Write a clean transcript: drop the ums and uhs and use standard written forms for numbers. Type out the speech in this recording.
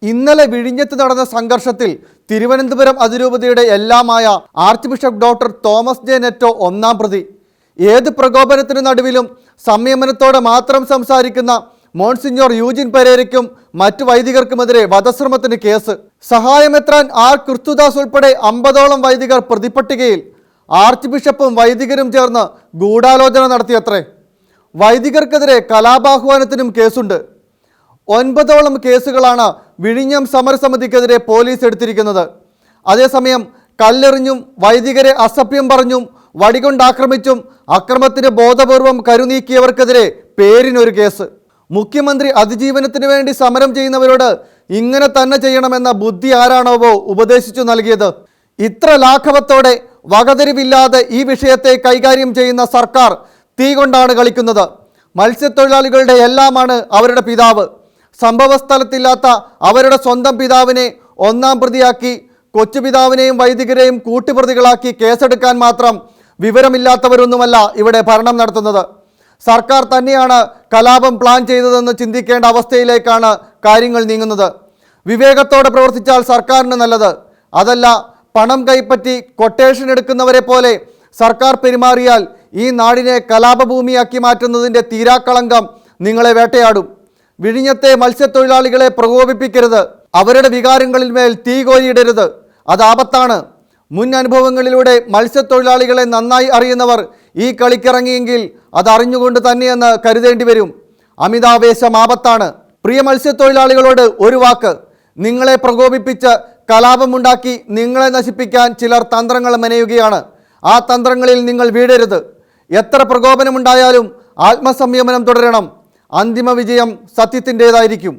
ഇന്നലെ വിഴിഞ്ഞത്ത് നടന്ന സംഘർഷത്തിൽ തിരുവനന്തപുരം അതിരൂപതയുടെ എല്ലാമായ arch bishop doctor Thomas J Netto ഒന്നാം പ്രതി. ഏത് പ്രകോപനത്തിനു നടുവിലും സംയമനത്തോടെ മാത്രം സംസാരിക്കുന്ന മോൺസിഞ്ഞോർ യൂജിൻ പെരേരയ്ക്കും മറ്റു വൈദികർക്കുമെതിരെ വധശ്രമത്തിന് കേസ്. സഹായമെത്രാൻ ആർ ക്രിസ്തുദാസ് ഉൾപ്പെടെ 50ഓളം വൈദികർ പ്രതിപട്ടികയിൽ. ആർച്ച് ബിഷപ്പും വൈദികരും ചേർന്ന് ഗൂഢാലോചന നടത്തിയത്രേ. വൈദികർക്കെതിരെ കലാപാഹ്വാനത്തിനും കേസുണ്ട്. 9ഓളം കേസുകളാണ് വിഴിഞ്ഞം സമരസമിതിക്കെതിരെ പോലീസ് എടുത്തിരിക്കുന്നത്. അതേസമയം കല്ലെറിഞ്ഞും വൈദികരെ അസഭ്യം പറഞ്ഞും വടികൊണ്ടാക്രമിച്ചും അക്രമത്തിന് ബോധപൂർവം കരുനീക്കിയവർക്കെതിരെ പേരിനൊരു കേസ്. മുഖ്യമന്ത്രി അതിജീവനത്തിന് വേണ്ടി സമരം ചെയ്യുന്നവരോട് ഇങ്ങനെ തന്നെ ചെയ്യണമെന്ന ബുദ്ധി ആരാണോവോ ഉപദേശിച്ചു നൽകിയത്. ഇത്ര ലാഘവത്തോടെ വകതിരിവില്ലാതെ ഈ വിഷയത്തെ കൈകാര്യം ചെയ്യുന്ന സർക്കാർ തീ കൊണ്ടാണ് കളിക്കുന്നത്. മത്സ്യത്തൊഴിലാളികളുടെ എല്ലാമാണ് അവരുടെ പിതാവ്. സംഭവസ്ഥലത്തില്ലാത്ത അവരുടെ സ്വന്തം പിതാവിനെ ഒന്നാം പ്രതിയാക്കി കൊച്ചുപിതാവിനെയും വൈദികരെയും കൂട്ടുപ്രതികളാക്കി കേസെടുക്കാൻ മാത്രം വിവരമില്ലാത്തവരൊന്നുമല്ല ഇവിടെ ഭരണം നടത്തുന്നത്. സർക്കാർ തന്നെയാണ് കലാപം പ്ലാൻ ചെയ്തതെന്ന് ചിന്തിക്കേണ്ട അവസ്ഥയിലേക്കാണ് കാര്യങ്ങൾ നീങ്ങുന്നത്. വിവേകത്തോടെ പ്രവർത്തിച്ചാൽ സർക്കാരിന് നല്ലത്. അതല്ല, പണം കൈപ്പറ്റി കൊട്ടേഷൻ എടുക്കുന്നവരെ പോലെ സർക്കാർ പെരുമാറിയാൽ ഈ നാടിനെ കലാപഭൂമിയാക്കി മാറ്റുന്നതിൻ്റെ തീരാക്കളങ്കം നിങ്ങളെ വേട്ടയാടും. വിഴിഞ്ഞത്തെ മത്സ്യത്തൊഴിലാളികളെ പ്രകോപിപ്പിക്കരുത്. അവരുടെ വികാരങ്ങളിൽ മേൽ തീ കോരിയിടരുത്. അത് ആപത്താണ്. മുൻ അനുഭവങ്ങളിലൂടെ മത്സ്യത്തൊഴിലാളികളെ നന്നായി അറിയുന്നവർ ഈ കളിക്കിറങ്ങിയെങ്കിൽ അത് അറിഞ്ഞുകൊണ്ട് തന്നെയെന്ന് കരുതേണ്ടി വരും. അമിതാവേശം ആപത്താണ്. പ്രിയ മത്സ്യത്തൊഴിലാളികളോട് ഒരു വാക്ക്: നിങ്ങളെ പ്രകോപിപ്പിച്ച് കലാപമുണ്ടാക്കി നിങ്ങളെ നശിപ്പിക്കാൻ ചിലർ തന്ത്രങ്ങൾ മെനയുകയാണ്. ആ തന്ത്രങ്ങളിൽ നിങ്ങൾ വീഴരുത്. എത്ര പ്രകോപനമുണ്ടായാലും ആത്മസംയമനം തുടരണം. അന്തിമ വിജയം സത്യത്തിൻ്റെതായിരിക്കും.